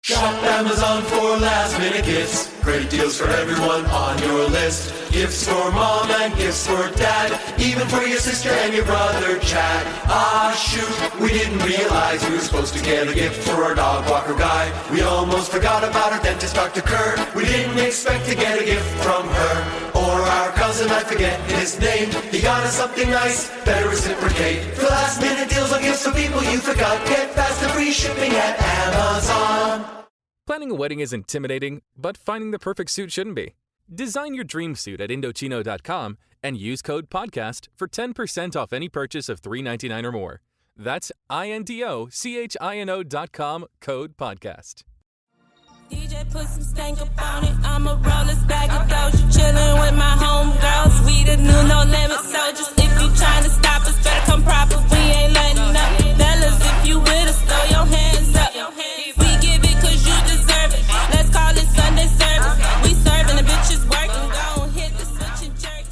Shop Amazon for last minute gifts. Great deals for everyone on your list. Gifts for mom and gifts for dad. Even for your sister and your brother Chad. Ah shoot, we didn't realize we were supposed to get a gift for our dog walker guy. We almost forgot about our dentist Dr. Kerr. We didn't expect to get a gift from her. Or our cousin, I forget his name. He got us something nice, better reciprocate. For last minute deals on gifts for people you forgot. Get fast and free shipping at Amazon. Planning a wedding is intimidating, but finding the perfect suit shouldn't be. Design your dream suit at Indochino.com and use code PODCAST for 10% off any purchase of $3.99 or more. That's INDOCHINO.com, code PODCAST. DJ put some stank up on it. I'm a roller's bag of doja, chillin' with my homegirls. We the new no limit soldiers. If you tryna stop us, better come proper. We ain't letting up. Fellas, if you with us, throw your hands up. We give it 'cause you deserve it. Let's call it Sunday service. We serving the bitches working. Gon' hit the switch and jerk.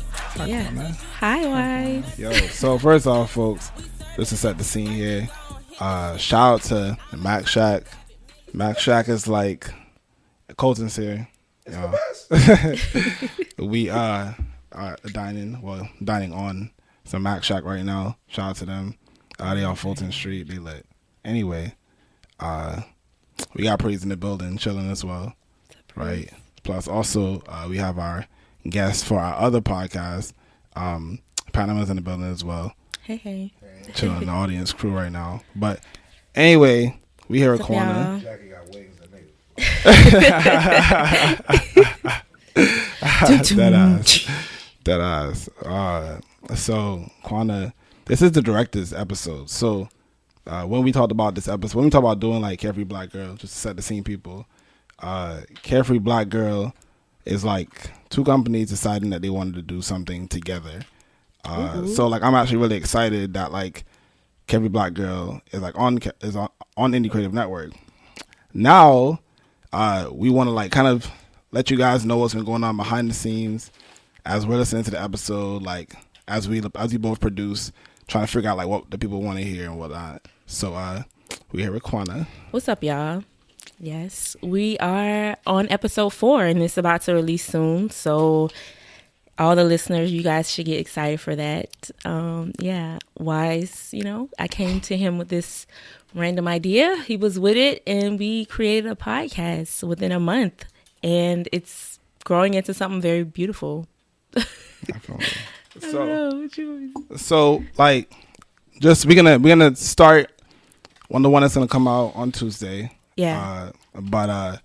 Yeah. Hi, Wize. Yo, so first off, folks, just to set the scene here, shout out to the Mac Shack. Mac Shack is like Colton's here. We are dining on some Mac Shack right now. Shout out to them. They on Fulton Street. They lit. Anyway, we got Praise in the building, chilling as well, right? Plus, also we have our guest for our other podcast. Panama's in the building as well. Hey. Chilling in the audience crew right now. But anyway, we here at Quanna. Jackie got wings and niggas. That ass. So Quanna, this is the director's episode. So when we talked about this episode, when we talked about doing like Carefree Black Girl, just to set the scene, people, Carefree Black Girl is like two companies deciding that they wanted to do something together. So like I'm actually really excited that like Carefree Black Girl is like on Indie Creative Network. Now we want to like kind of let you guys know what's been going on behind the scenes as we're listening to the episode, like as we both produce, trying to figure out like what the people want to hear and whatnot. So we're here with Quanna. What's up, y'all? Yes, we are on episode 4, and it's about to release soon. So all the listeners, you guys should get excited for that. Yeah, Wize, I came to him with this random idea. He was with it, and we created a podcast within a month, and it's growing into something very beautiful. So like, just we're gonna start on the one that's gonna come out on Tuesday. Yeah. But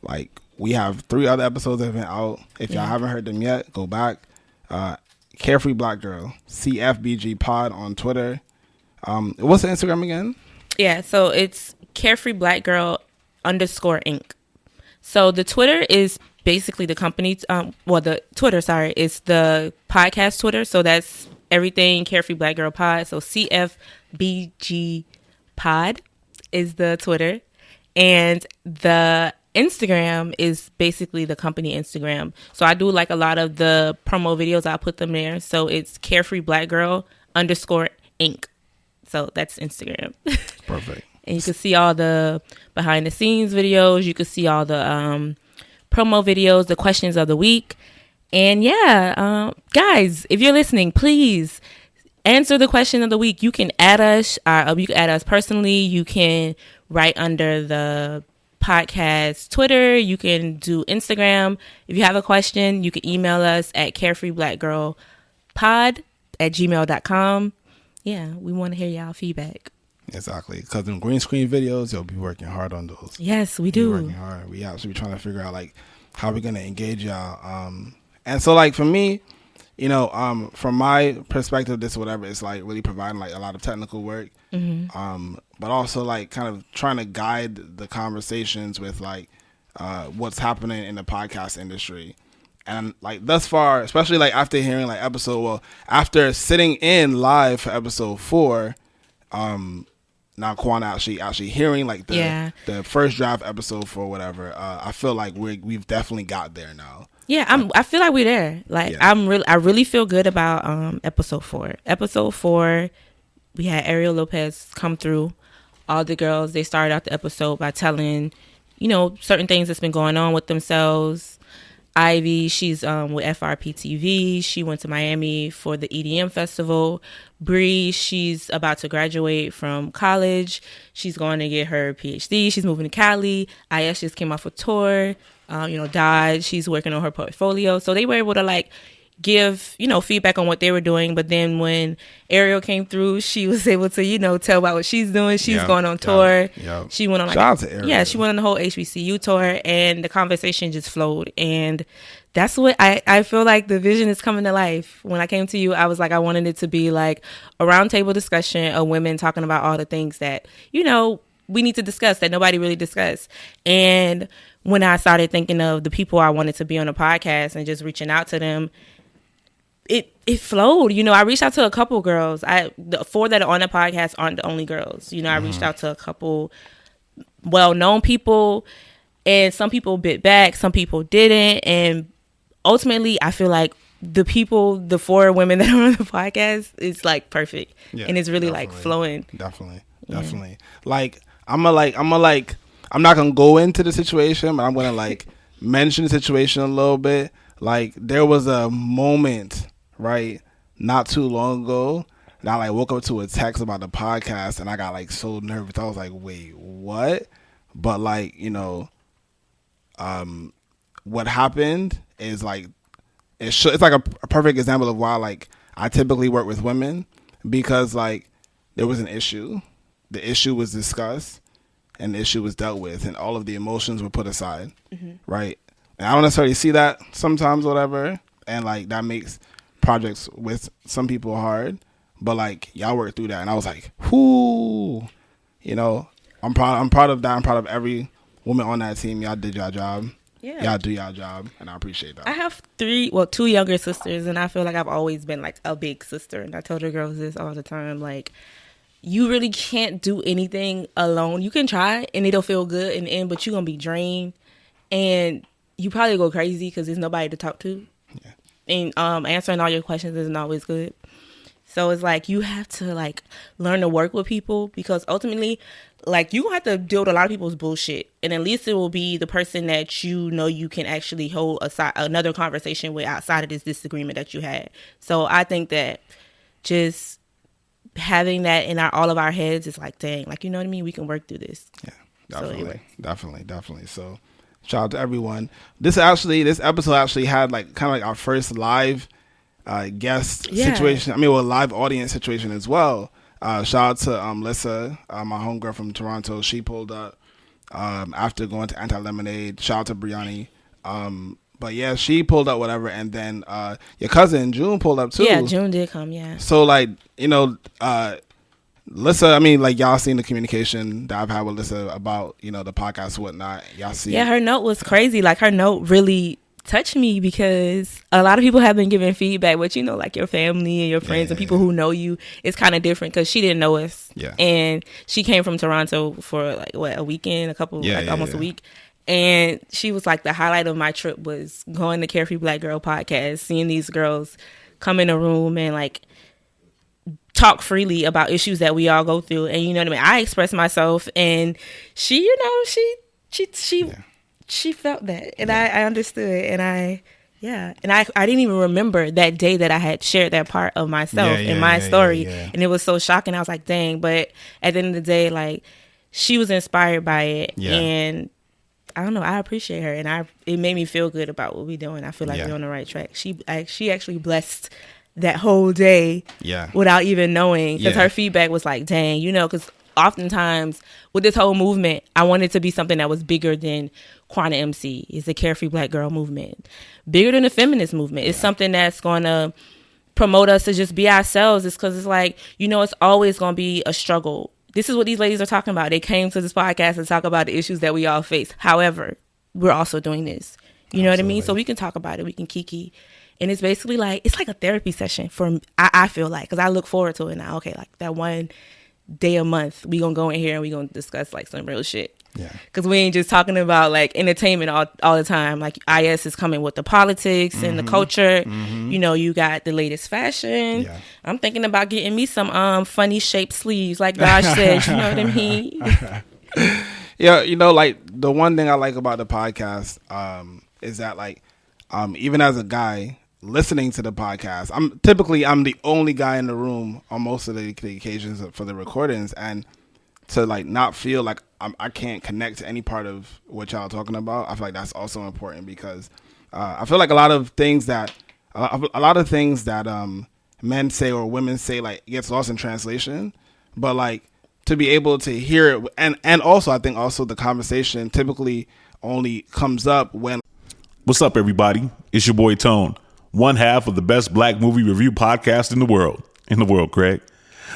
like we have 3 other episodes that have been out. If y'all haven't heard them yet, go back. Carefree Black Girl, CFBG Pod on Twitter. What's the Instagram again? Yeah, so it's Carefree Black Girl _Inc. So the Twitter is basically the company. The Twitter, is the podcast Twitter. So that's everything Carefree Black Girl Pod. So CFBG Pod is the Twitter, and the Instagram is basically the company Instagram. So I do like a lot of the promo videos. I put them there. So it's Carefree Black Girl _Inc. So that's Instagram. Perfect. And you can see all the behind the scenes videos. You can see all the promo videos, the questions of the week. And yeah, guys, if you're listening, please answer the question of the week. You can add us. You can add us personally. You can write under the podcast Twitter. You can do Instagram. If you have a question, you can email us at carefreeblackgirlpod@gmail.com. Yeah, we want to hear y'all feedback. Exactly, because them green screen videos, you'll be working hard on those. Yes, we do. Working hard. We actually be trying to figure out like how we're gonna engage y'all. And so like for me, from my perspective, this whatever, it's like really providing like a lot of technical work. Mm-hmm. But also like kind of trying to guide the conversations with like what's happening in the podcast industry. And like thus far, especially like after hearing like after sitting in live for episode 4, now Quanna actually hearing like the first draft episode for whatever, I feel like we've definitely got there now. Yeah, I feel like we're there. Like I really feel good about episode 4. Episode 4, we had Ariel Lopez come through. All the girls, they started out the episode by telling certain things that's been going on with themselves. Ivy, she's with FRPTV. She went to Miami for the EDM festival. Bree, she's about to graduate from college. She's going to get her PhD. She's moving to Cali. IS just came off a tour. Dodge, she's working on her portfolio. So they were able to like give, feedback on what they were doing. But then when Ariel came through, she was able to, tell about what she's doing. She's going on tour. She went on shout out to Ariel. Yeah, she went on the whole HBCU tour, and the conversation just flowed. And that's what I feel like the vision is coming to life. When I came to you, I was like, I wanted it to be like a roundtable discussion of women talking about all the things that, we need to discuss that nobody really discussed. And when I started thinking of the people I wanted to be on the podcast and just reaching out to them, it flowed. I reached out to a couple girls. The 4 that are on the podcast aren't the only girls. I reached out to a couple well-known people, and some people bit back, some people didn't. And ultimately, I feel like the 4 women that are on the podcast is like perfect. Yeah, and it's really like flowing. Definitely. Like, I'm not gonna go into the situation, but I'm gonna like mention the situation a little bit. Like, there was a moment, right, not too long ago, that I like woke up to a text about the podcast, and I got like so nervous. I was like, wait, what? But like, what happened is like it's like a perfect example of why like I typically work with women, because like there was an issue, the issue was discussed, and the issue was dealt with, and all of the emotions were put aside, right? And I don't necessarily see that sometimes, whatever, and like that makes projects with some people hard, but like y'all worked through that, and I was like, whoo, I'm proud of that. I'm proud of every woman on that team. Y'all did y'all job. Yeah. Y'all do y'all job, and I appreciate that. I have 2 younger sisters, and I feel like I've always been like a big sister, and I tell the girls this all the time, like, you really can't do anything alone. You can try, and it'll feel good in the end, but you're going to be drained, and you probably go crazy because there's nobody to talk to. Yeah. And answering all your questions isn't always good. So it's like you have to like learn to work with people, because ultimately, like, you have to deal with a lot of people's bullshit, and at least it will be the person that you can actually hold aside another conversation with outside of this disagreement that you had. So I think that just having that in all of our heads is like, dang, like, you know what I mean? We can work through this. Yeah, definitely, so anyway. definitely. So shout out to everyone. This episode actually had like kind of like our first live guest situation. I mean, live audience situation as well. Shout out to Lissa, my homegirl from Toronto. She pulled up after going to Anti-Lemonade. Shout out to Breanna. But yeah, she pulled up, whatever, and then your cousin June pulled up too. Yeah, June did come. Yeah. So like, Lissa, I mean, like, y'all seen the communication that I've had with Lissa about the podcast and whatnot. Y'all see? Yeah, her note was crazy. Like, her note really touched me, because a lot of people have been giving feedback, but like your family and your friends and people who know you, it's kind of different, because she didn't know us. Yeah. And she came from Toronto for like a weekend, almost a week. And she was like, the highlight of my trip was going to Carefree Black Girl podcast, seeing these girls come in a room and like talk freely about issues that we all go through. And you know what I mean? I expressed myself, and she, she felt that, and I understood, and I didn't even remember that day that I had shared that part of myself in my story, and it was so shocking. I was like, dang. But at the end of the day, like, she was inspired by it, and I don't know, I appreciate her, and it made me feel good about what we're doing. I feel like we're on the right track. She actually blessed that whole day without even knowing, because her feedback was like, dang, because oftentimes with this whole movement, I want it to be something that was bigger than Quanna MC. It's the Carefree Black Girl movement, bigger than the feminist movement. It's something that's going to promote us to just be ourselves. It's because it's like, it's always going to be a struggle. This is what these ladies are talking about. They came to this podcast to talk about the issues that we all face. However, we're also doing this. You know what I mean? So we can talk about it. We can kiki. And it's basically like, it's like a therapy session for I feel like, because I look forward to it now. Okay, like that one day a month, we gonna go in here and we gonna discuss like some real shit. Yeah. Because we ain't just talking about like entertainment all the time. Like, IS is coming with the politics and the culture. You got the latest fashion. Yeah. I'm thinking about getting me some funny shaped sleeves, like Josh said. You know what I mean? Yeah, like the one thing I like about the podcast is that like even as a guy listening to the podcast, I'm the only guy in the room on most of the occasions for the recordings, and to like not feel like I can't connect to any part of what y'all are talking about. I feel like that's also important because I feel like a lot of things that men say or women say like gets lost in translation, but like to be able to hear it, and also I think also the conversation typically only comes up when. What's up, everybody? It's your boy Tone, one half of the best black movie review podcast in the world. Craig.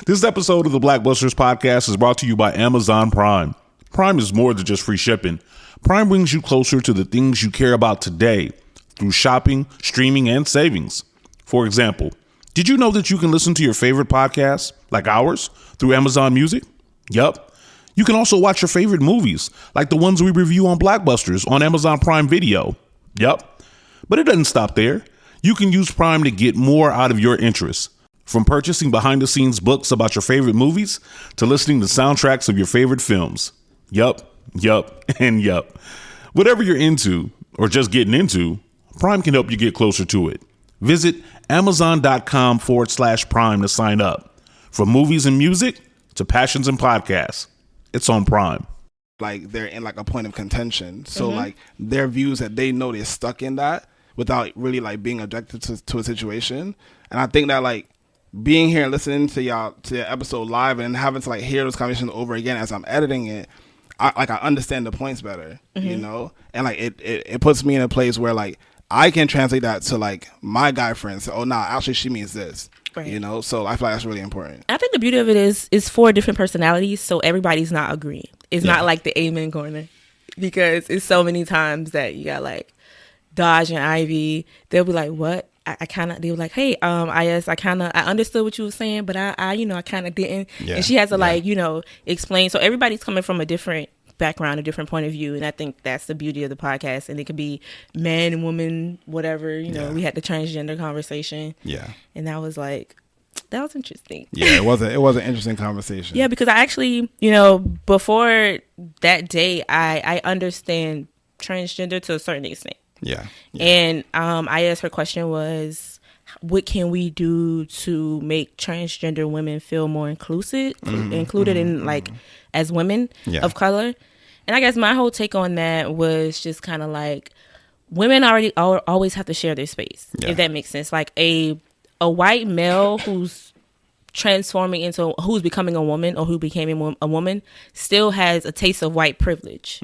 This episode of the Blackbusters podcast is brought to you by Amazon Prime. Prime is more than just free shipping. Prime brings you closer to the things you care about today through shopping, streaming, and savings. For example, did you know that you can listen to your favorite podcasts, like ours, through Amazon Music? Yup. You can also watch your favorite movies, like the ones we review on Blackbusters on Amazon Prime Video. Yup. But it doesn't stop there. You can use Prime to get more out of your interests. From purchasing behind-the-scenes books about your favorite movies to listening to soundtracks of your favorite films. Yup, and yup. Whatever you're into, or just getting into, Prime can help you get closer to it. Visit Amazon.com/Prime to sign up. From movies and music to passions and podcasts, it's on Prime. Like they're in like a point of contention. So like their views that they know they're stuck in that without really like being objective to a situation. And I think that like being here and listening to your episode live and having to like hear those conversations over again as I'm editing it, I understand the points better, and like it puts me in a place where like I can translate that to like my guy friends. Oh, nah, actually she means this. Right. So I feel like that's really important. I think the beauty of it is 4 different personalities, so everybody's not agreeing. It's not like the amen corner, because it's so many times that you got like Dodge and Ivy. They'll be like, "What? I kind of." They were like, "Hey, I understood what you were saying, but I kind of didn't." Yeah. And she has to like explain. So everybody's coming from a different background, a different point of view, and I think that's the beauty of the podcast. And it could be man, woman, whatever. We had the transgender conversation. Yeah, and that was interesting. Yeah, it was an interesting conversation. Yeah, because I actually, before that day, I understand transgender to a certain extent. Yeah. And I asked her question was, what can we do to make transgender women feel more included in like as women of color? And I guess my whole take on that was just kind of like women always have to share their space, if that makes sense. Like a white male who's who's becoming a woman or who became a woman still has a taste of white privilege.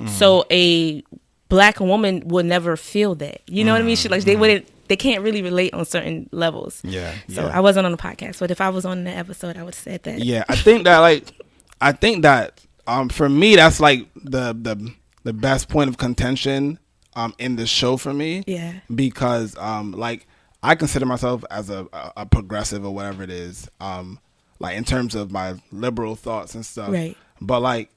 So a black woman will never feel that. You know what I mean? They can't really relate on certain levels. Yeah. So I wasn't on the podcast, but if I was on the episode, I would have said that. Yeah, I think that for me that's like the best point of contention in the show for me. Yeah. Because like I consider myself as a progressive or whatever it is, like in terms of my liberal thoughts and stuff. Right. But like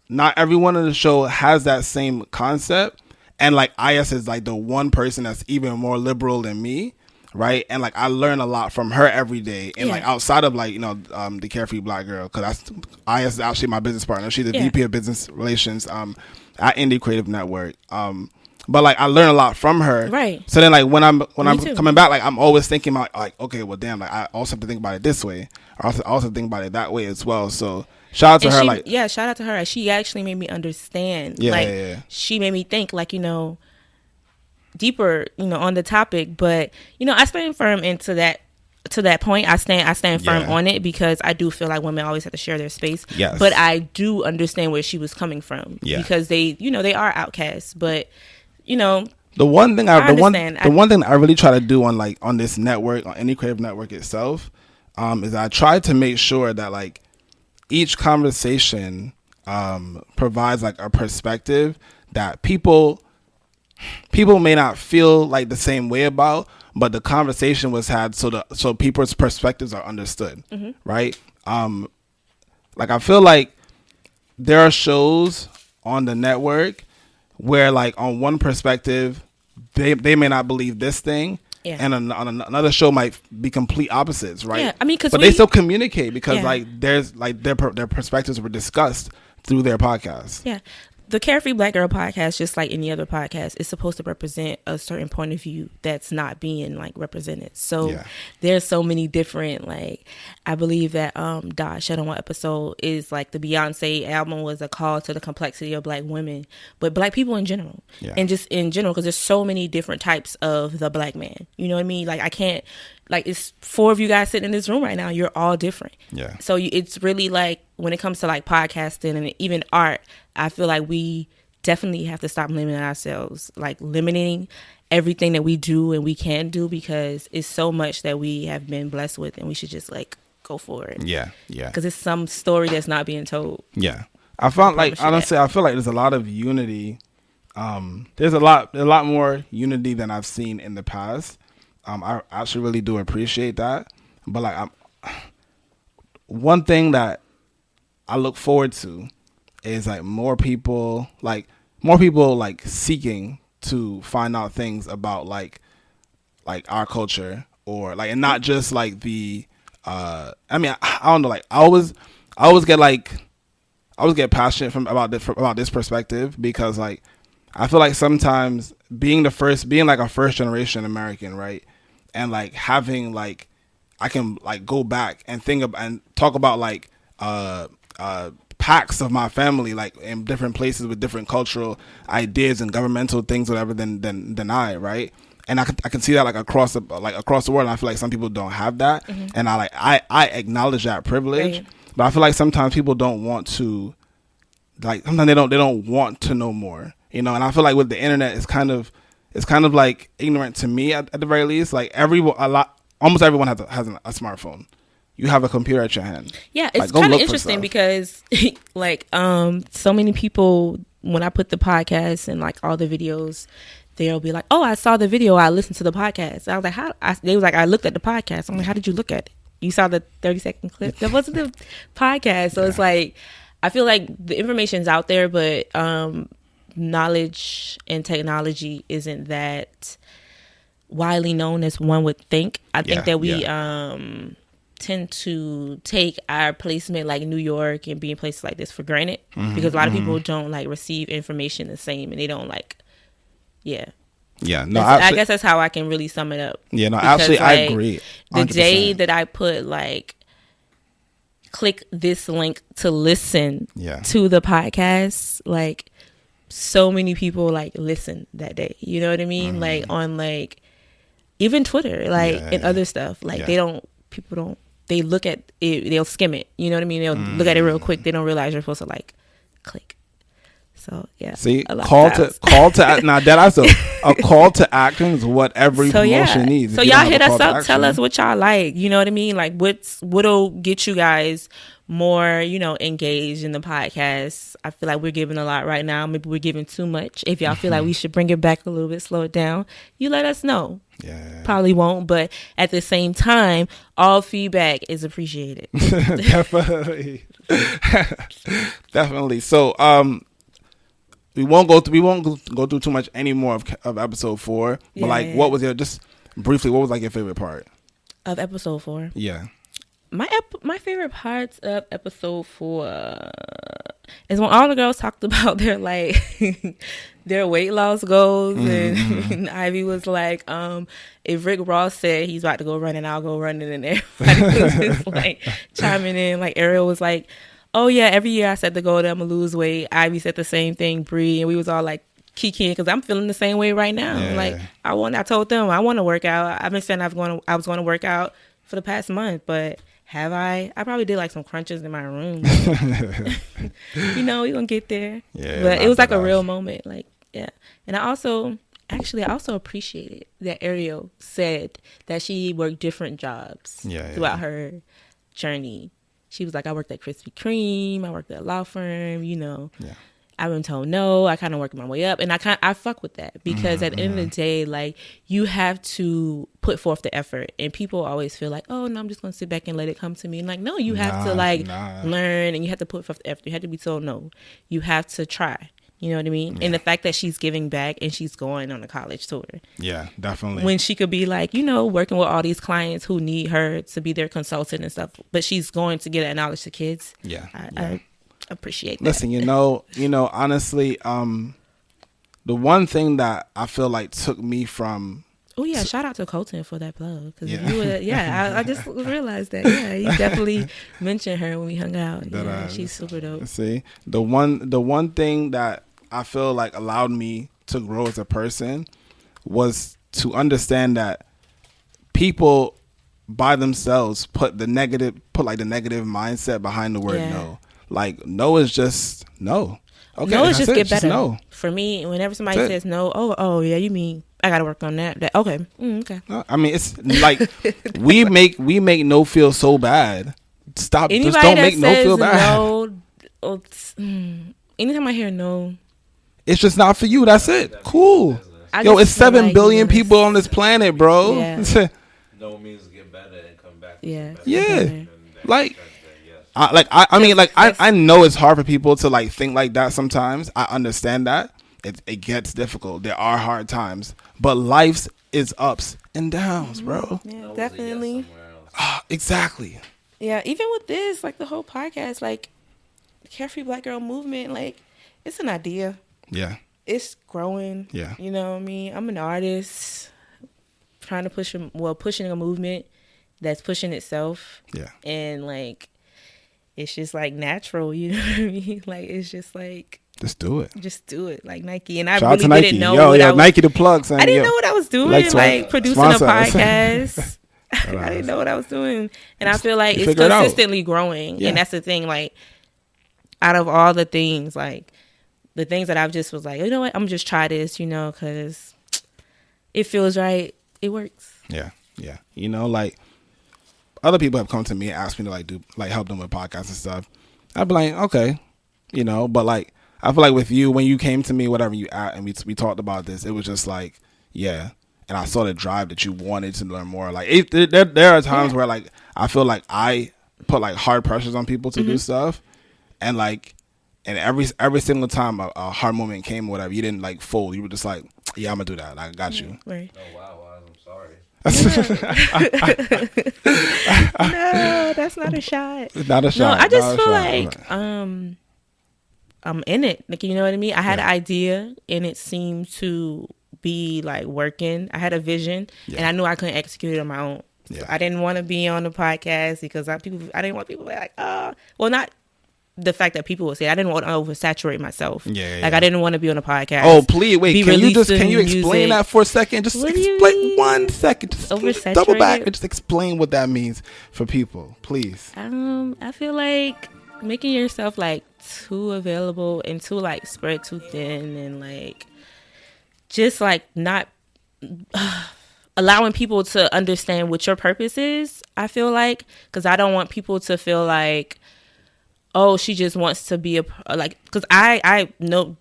not everyone in the show has that same concept, and like IS is like the one person that's even more liberal than me, right? And like I learn a lot from her every day, and like outside of like the Carefree Black Girl, because IS is actually my business partner. She's the VP of Business Relations at Indie Creative Network. But like I learn a lot from her, right? So then like when I'm coming back, like I'm always thinking about like, okay, well damn, like I also have to think about it this way, or also think about it that way as well. So shout out to her. Shout out to her. She actually made me understand. She made me think like deeper on the topic. But I stand firm to that point. I stand firm on it, because I do feel like women always have to share their space. Yes. But I do understand where she was coming from, because they they are outcasts, but the one thing I really try to do on this network, on any creative network itself, is I try to make sure that like each conversation provides like a perspective that people may not feel like the same way about, but the conversation was had so people's perspectives are understood, right? Like I feel like there are shows on the network where like on one perspective they may not believe this thing, and on another show might be complete opposites, right? Yeah, I mean, but they still communicate because like there's like their perspectives were discussed through their podcast. Yeah. The Carefree Black Girl podcast, just like any other podcast, is supposed to represent a certain point of view that's not being like represented. So there's so many different, like, I believe that Dot said on one episode is like the Beyonce album was a call to the complexity of black women, but black people in general, and just in general, because there's so many different types of the black man. You know what I mean? Like, I can't, like, it's 4 of you guys sitting in this room right now. You're all different. Yeah. So it's really like, when it comes to like podcasting and even art, I feel like we definitely have to stop limiting ourselves, like limiting everything that we do and we can do, because it's so much that we have been blessed with, and we should just like go for it. Yeah. Because it's some story that's not being told. Yeah. I found, like, honestly, I feel like there's a lot of unity. There's a lot more unity than I've seen in the past. I actually really do appreciate that. But like, one thing that I look forward to is like more people like seeking to find out things about like our culture, or like, and not just like the I mean, I don't know, like I always get passionate about this perspective, because like I feel like sometimes being like a first generation American, right, and like having like, I can like go back and think about and talk about like packs of my family, like in different places with different cultural ideas and governmental things, whatever, than I, right? And I can see that like across the world. And I feel like some people don't have that, and I acknowledge that privilege, right. But I feel like sometimes people don't want to, like, sometimes they don't want to know more, you know. And I feel like with the internet, it's kind of like ignorant to me at the very least. Like almost everyone has a smartphone. You have a computer at your hand. Yeah, it's kind of interesting because like so many people, when I put the podcast and like all the videos, they'll be like, "Oh, I saw the video. I listened to the podcast." I was like, they was like, "I looked at the podcast." I'm like, "How did you look at it? You saw the 30-second clip? That wasn't the podcast." So it's like, I feel like the information's out there, but knowledge and technology isn't that widely known as one would think. I think that we tend to take our placement like New York and being places like this for granted, because a lot of people don't like receive information the same, and they don't like I guess that's how I can really sum it up. Because, actually, I agree 100%. The day that I put like click this link to listen to the podcast, like so many people like listen that day, you know what I mean? Like on like even Twitter, like and other stuff, like they look at it, they'll skim it, you know what I mean? They'll look at it real quick. They don't realize you're supposed to like click. So see, call to now that's a call to action is what every promotion needs. So y'all hit us up, tell us what y'all like, you know what I mean? Like what'll get you guys more, you know, engaged in the podcast. I feel like we're giving a lot right now. Maybe we're giving too much. If y'all feel like we should bring it back a little bit, slow it down, you let us know. Probably won't, but at the same time, all feedback is appreciated. Definitely. So we won't go through too much anymore of episode 4. But like, what was just briefly, what was like your favorite part of episode 4? Yeah. My favorite parts of episode 4 is when all the girls talked about their like their weight loss goals, and Ivy was like, if Rick Ross said he's about to go running, I'll go running, and everybody was just like chiming in. Like Ariel was like, "Oh yeah, every year I set the goal that I'm gonna lose weight." Ivy said the same thing, Bree, and we was all like kikiing because I'm feeling the same way right now. Like I told them I want to work out. I've been saying I was going to work out for the past month, but have I? I probably did like some crunches in my room. You know, we gonna get there. But it was like a real moment. Like, and I also appreciated that Ariel said that she worked different jobs throughout her journey. She was like, I worked at Krispy Kreme, I worked at a law firm, you know. I've been told no. I kind of worked my way up, and I fuck with that because at the end of the day, like, you have to put forth the effort, and people always feel like, oh no, I'm just gonna sit back and let it come to me. And like, no, you have to learn, and you have to put forth the effort. You have to be told no. You have to try. You know what I mean? And the fact that she's giving back and she's going on a college tour. Yeah, definitely. When she could be like, you know, working with all these clients who need her to be their consultant and stuff, but she's going to get that knowledge to kids. appreciate that. Listen, you know, honestly, the one thing that I feel like took me from. Oh yeah, shout out to Colton for that plug. Cause Yeah. I just realized that. Yeah, he definitely mentioned her when we hung out. Yeah, she's super dope. See, the one thing that I feel like allowed me to grow as a person was to understand that people by themselves put the negative mindset behind the word no. Like no is just no. Okay, no is just get better. No. For me, whenever somebody says no, oh yeah, you mean I gotta work on that. Okay, okay. No, I mean, it's like we make no feel so bad. Stop. Anybody just don't that make no says feel bad. No, anytime I hear no, it's just not for you. That's it. Cool. Yo, it's 7 billion people on this planet, bro. Yeah. No means get better and come back. Yeah. Yeah. Like, I know it's hard for people to like think like that sometimes. I understand that. It gets difficult. There are hard times. But life's is ups and downs, bro. Yeah, definitely. Exactly. Yeah, even with this, like the whole podcast, like Carefree Black Girl movement, like it's an idea. Yeah. It's growing. Yeah. You know what I mean? I'm an artist trying to pushing a movement that's pushing itself. Yeah. And like it's just like natural, you know what I mean? Like it's just like just do it. Just do it. Like Nike. And I Shout really out to Nike. didn't know Nike the plug, son. I didn't know what I was doing, like producing a podcast. I didn't know what I was doing. And I feel like it's consistently growing. Yeah. And that's the thing, like out of all the things, like the things that I've just was like, you know what, I'm just try this, you know, because it feels right. It works. Yeah. Yeah. You know, like other people have come to me and asked me to like do like help them with podcasts and stuff. I'd be like, okay, you know, but like I feel like with you, when you came to me, whatever you at, and we talked about this, it was just like, yeah. And I saw the drive that you wanted to learn more. Like there are times where like I feel like I put like hard pressures on people to do stuff, and like, and every single time a hard moment came, or whatever, you didn't like fold. You were just like, yeah, I'm gonna do that. I got you. Right. Oh wow, I'm sorry. No, that's not a shot. Not a shot. No, I just feel like I'm in it. Like, you know what I mean? I had an idea and it seemed to be like working. I had a vision and I knew I couldn't execute it on my own. Yeah. So I didn't want to be on the podcast because I didn't want people to be like, well, not the fact that people would say it. I didn't want to oversaturate myself. I didn't want to be on a podcast. Oh, please wait. Can you explain that for a second? Just explain 1 second. Just double back and just explain what that means for people, please. I feel like making yourself like too available and too like spread too thin and like just like not allowing people to understand what your purpose is. I feel like, because I don't want people to feel like, oh, she just wants to be because I no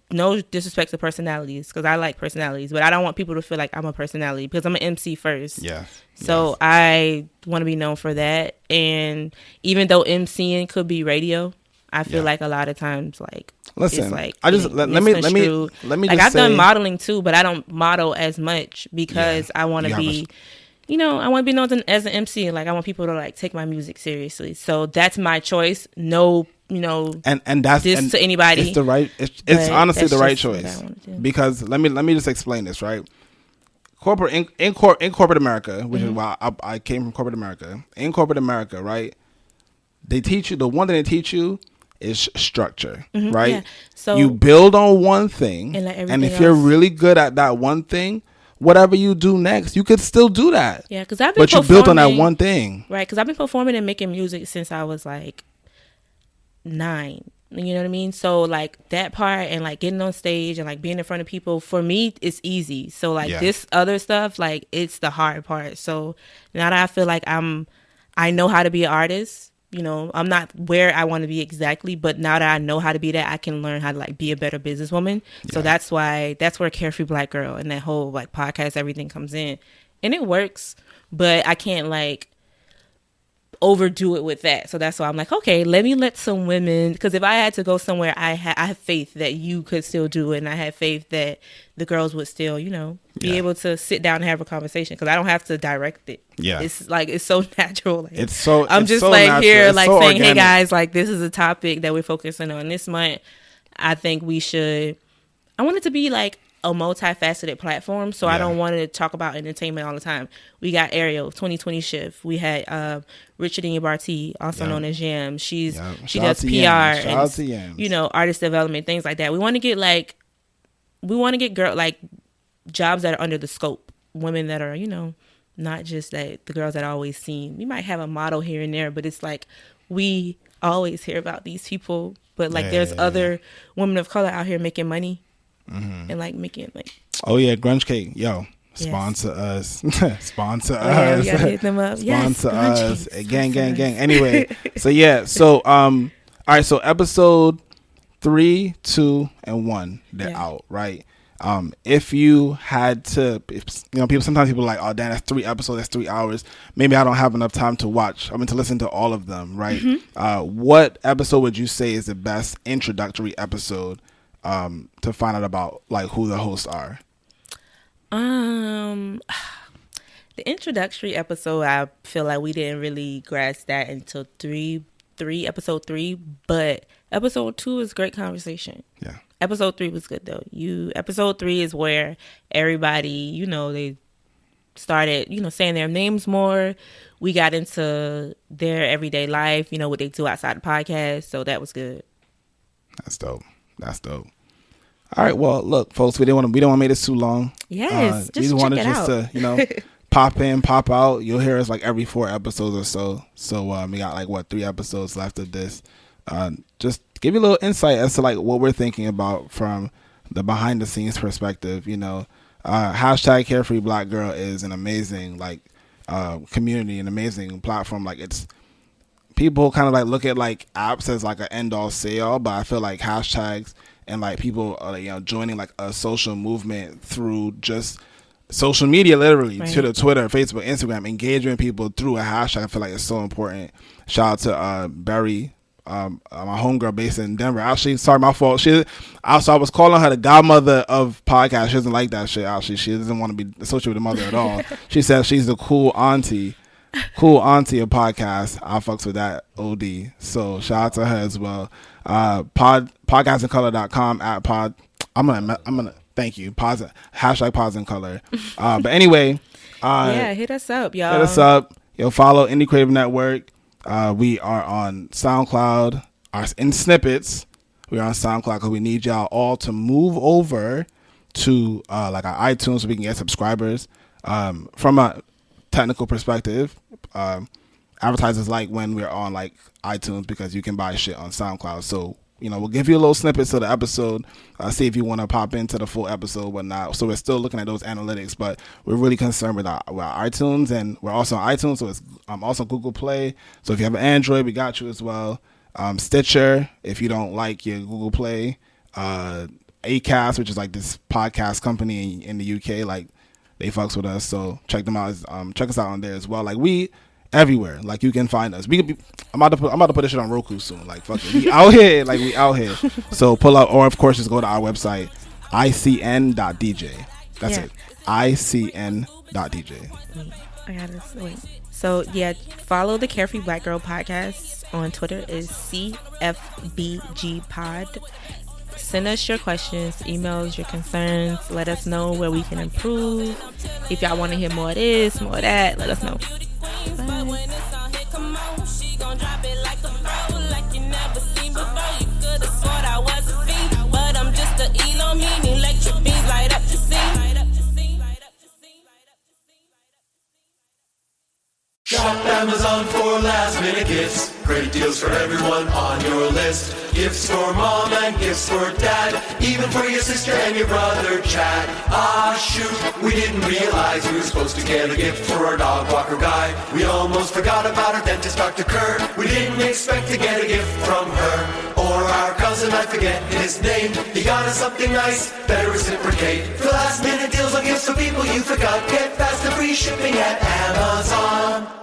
disrespect to personalities, because I like personalities, but I don't want people to feel like I'm a personality because I'm an MC first. Yeah. So I want to be known for that. And even though MCing could be radio, I feel like a lot of times like, listen, it's like I just let me like just I've say, done modeling too, but I don't model as much because I want to be I want to be known as an MC. Like I want people to like take my music seriously. So that's my choice. No, and that's this to anybody. It's the right. It's honestly the right choice, because let me just explain this, right. In corporate America, which is why I came from corporate America. In corporate America, right, they teach you, the one thing they teach you is structure, right? Yeah. So you build on one thing, and if you're really good at that one thing, whatever you do next, you could still do that. Yeah, because I've been but you built on that one thing, right? Because I've been performing and making music since I was like 9. You know what I mean? So like that part and like getting on stage and like being in front of people, for me, it's easy. So like this other stuff, like it's the hard part. So now that I feel like I know how to be an artist. I'm not where I want to be exactly, but now that I know how to be that, I can learn how to like be a better businesswoman. Yeah. So that's where Carefree Black Girl and that whole like podcast, everything comes in, and it works. But I can't like overdo it with that. So that's why I'm like, okay, let me let some women, because if I had to go somewhere, I have faith that you could still do it, and I have faith that the girls would still, be able to sit down and have a conversation, because I don't have to direct it. Yeah, it's like it's so natural. Like, I'm just so like natural. here, it's like so saying, organic. hey guys, like this is a topic that we're focusing on this month. I think we should. I want it to be like a multifaceted platform, so I don't want to talk about entertainment all the time. We got Ariel, 2020 Shift. We had Richard Barty, also known as Yam. She does PR and artist development, things like that. We want to get jobs that are under the scope, women that are not just that the girls that are always seen. We might have a model here and there, but it's like we always hear about these people, but like there's other women of color out here making money. And like making like Grunge Cake, sponsor us. Sponsor us. We gotta hit them up. Sponsor us. Gang. Anyway, so all right, so episode 3, 2, and 1, they're out, right? If you had to, sometimes people are like, oh damn, that's 3 episodes, that's 3 hours. Maybe I don't have enough time to watch. to listen to all of them, right? What episode would you say is the best introductory episode to find out about like who the hosts are? The introductory episode, I feel like we didn't really grasp that until episode 3, but episode 2 is great conversation. Yeah. Episode 3 was good though. Episode 3 is where everybody, they started, saying their names more. We got into their everyday life, what they do outside the podcast. So that was good. That's dope. All right, well, look, folks, we don't want to make this too long. Yes, just we check it out. To, pop in, pop out. You'll hear us like every 4 episodes or so. So we got like 3 episodes left of this. Just give you a little insight as to like what we're thinking about from the behind the scenes perspective. Hashtag Carefree Black Girl is an amazing community, an amazing platform. Like it's. People kind of like look at like apps as like an end all say all, but I feel like hashtags and like people are joining like a social movement through just social media, literally to the Twitter, Facebook, Instagram, engaging people through a hashtag. I feel like it's so important. Shout out to Barry, my homegirl based in Denver. Actually, sorry, my fault. I was calling her the godmother of podcasts. She doesn't like that shit. Actually, she doesn't want to be associated with the mother at all. She says she's the cool auntie of podcasts. I fucks with that OD. So shout out to her as well. Podcastincolor.com at pod. I'm gonna thank you. Hashtag pods in color. But anyway, hit us up, y'all. Hit us up. Follow Indie Creative Network. We are on SoundCloud. In snippets, we're on SoundCloud because we need y'all all to move over to like our iTunes so we can get subscribers. From a technical perspective, advertisers like when we're on like iTunes because you can buy shit on SoundCloud. So we'll give you a little snippets of the episode, see if you want to pop into the full episode or whatnot. So we're still looking at those analytics, but we're really concerned with our iTunes, and we're also on iTunes, so it's also Google Play. So if you have an Android, we got you as well. Stitcher, if you don't like your Google Play, Acast, which is like this podcast company in the UK, like they fucks with us, so check them out. Check us out on there as well. Like we everywhere, like you can find us. I'm about to put this shit on Roku soon. Like fuck it, we out here, like we out here. So pull up, or of course just go to our website, icn.dj. That's it, icn.dj. I gotta wait. So follow the Carefree Black Girl podcast on Twitter is CFBG Pod. Send us your questions, emails, your concerns. Let us know where we can improve. If y'all want to hear more of this, more of that, let us know. Shop Amazon for last minute gifts. Great deals for everyone on your list. Gifts for mom and gifts for dad. Even for your sister and your brother Chad. Ah shoot, we didn't realize we were supposed to get a gift for our dog walker guy. We almost forgot about our dentist Dr. Kerr. We didn't expect to get a gift from her. Or our cousin, I forget his name. He got us something nice, better reciprocate. For last minute deals on gifts for people you forgot. Get fast and free shipping at Amazon.